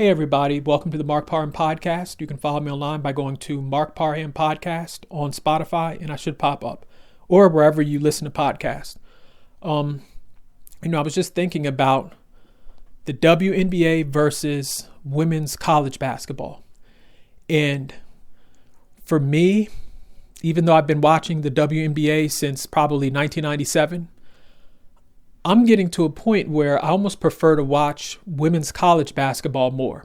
Hey everybody, welcome to the Mark Parham Podcast. You can follow me online by going to Mark Parham Podcast on Spotify, and I should pop up, or wherever you listen to podcasts. I was just thinking about the WNBA versus women's college basketball. And for me, even though I've been watching the WNBA since probably 1997, I'm getting to a point where I almost prefer to watch women's college basketball more.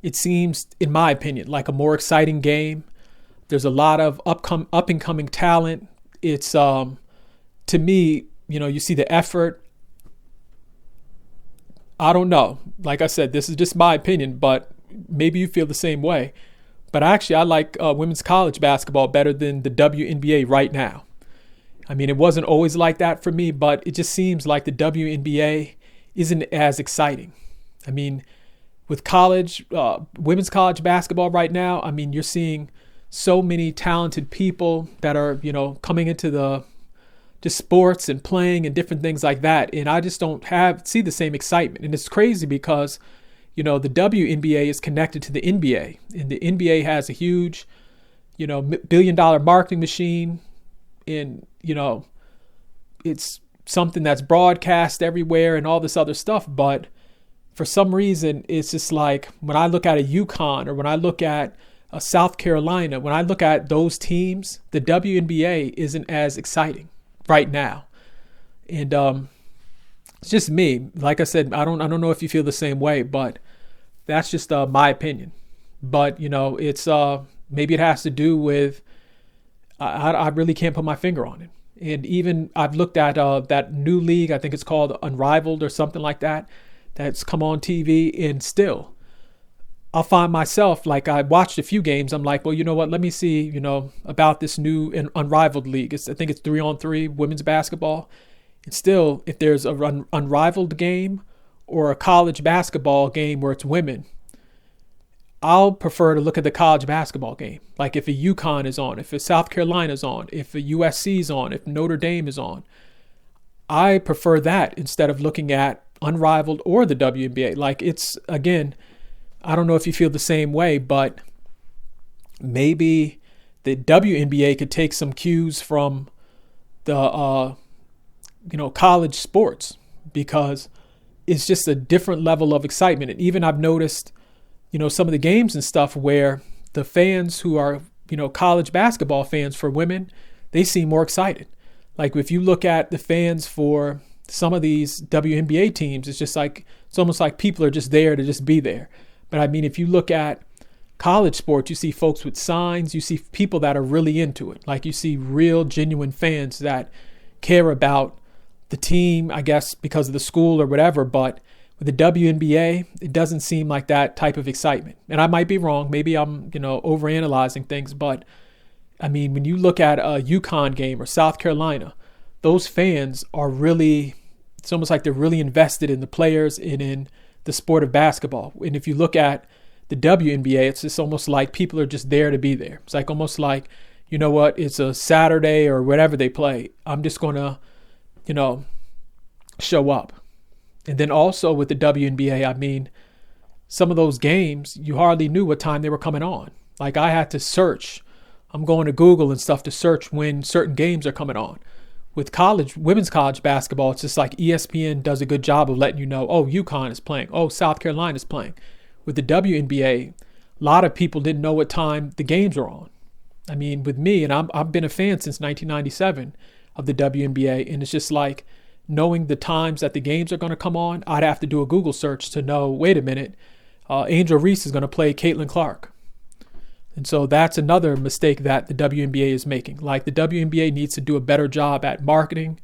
It seems, in my opinion, like a more exciting game. There's a lot of up-and-coming talent. It's, to me, you see the effort. I don't know. Like I said, this is just my opinion, but maybe you feel the same way. But actually, I like women's college basketball better than the WNBA right now. I mean, it wasn't always like that for me, but it just seems like the WNBA isn't as exciting. I mean, with college, women's college basketball right now, I mean, you're seeing so many talented people that are, coming into the just sports and playing and different things like that. And I just don't see the same excitement. And it's crazy because, the WNBA is connected to the NBA, and the NBA has a huge, billion-dollar marketing machine. And, it's something that's broadcast everywhere and all this other stuff. But for some reason, it's just like when I look at a UConn or when I look at a South Carolina, when I look at those teams, the WNBA isn't as exciting right now. And it's just me. Like I said, I don't know if you feel the same way, but that's just my opinion. But, it's maybe it has to do with I really can't put my finger on it. And even I've looked at that new league, I think it's called Unrivaled or something like that, that's come on TV. And still, I'll find myself, like I watched a few games. I'm like, well, you know what? Let me see, about this new and Unrivaled league. I think it's 3-on-3 women's basketball. And still, if there's a Unrivaled game or a college basketball game where it's women, I'll prefer to look at the college basketball game. Like if a UConn is on, if a South Carolina is on, if a USC is on, if Notre Dame is on. I prefer that instead of looking at Unrivaled or the WNBA. Like it's, again, I don't know if you feel the same way, but maybe the WNBA could take some cues from the, college sports, because it's just a different level of excitement. And even I've noticed, some of the games and stuff where the fans who are, college basketball fans for women, they seem more excited. Like if you look at the fans for some of these WNBA teams, it's almost like people are just there to just be there. But I mean, if you look at college sports, you see folks with signs, you see people that are really into it. Like you see real, genuine fans that care about the team, I guess, because of the school or whatever. But with the WNBA, it doesn't seem like that type of excitement. And I might be wrong. Maybe I'm, overanalyzing things. But, I mean, when you look at a UConn game or South Carolina, those fans are really, it's almost like they're really invested in the players and in the sport of basketball. And if you look at the WNBA, it's just almost like people are just there to be there. It's like almost like, you know what, it's a Saturday or whatever they play. I'm just going to, show up. And then also with the WNBA, I mean, some of those games, you hardly knew what time they were coming on. Like I had to search. I'm going to Google and stuff to search when certain games are coming on. With women's college basketball, it's just like ESPN does a good job of letting you know, oh, UConn is playing. Oh, South Carolina is playing. With the WNBA, a lot of people didn't know what time the games were on. I mean, with me, and I've been a fan since 1997 of the WNBA, and it's just like, knowing the times that the games are going to come on, I'd have to do a Google search to know, wait a minute, Angel Reese is going to play Caitlin Clark. And so that's another mistake that the WNBA is making. Like the WNBA needs to do a better job at marketing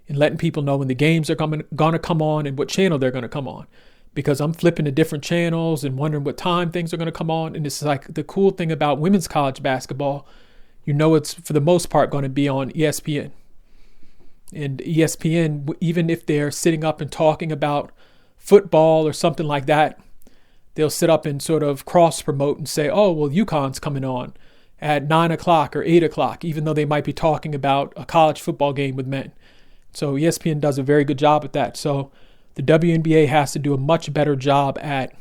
and letting people know when the games are going to come on and what channel they're going to come on. Because I'm flipping to different channels and wondering what time things are going to come on. And it's like the cool thing about women's college basketball, it's for the most part going to be on ESPN. And ESPN, even if they're sitting up and talking about football or something like that, they'll sit up and sort of cross-promote and say, oh, well, UConn's coming on at 9 o'clock or 8 o'clock, even though they might be talking about a college football game with men. So ESPN does a very good job at that. So the WNBA has to do a much better job at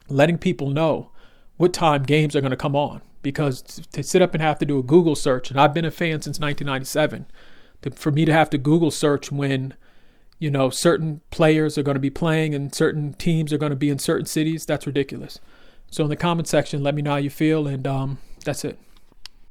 letting people know what time games are going to come on. Because to sit up and have to do a Google search, and I've been a fan since 1997, for me to have to Google search when, certain players are going to be playing and certain teams are going to be in certain cities, that's ridiculous. So in the comment section, let me know how you feel, and that's it.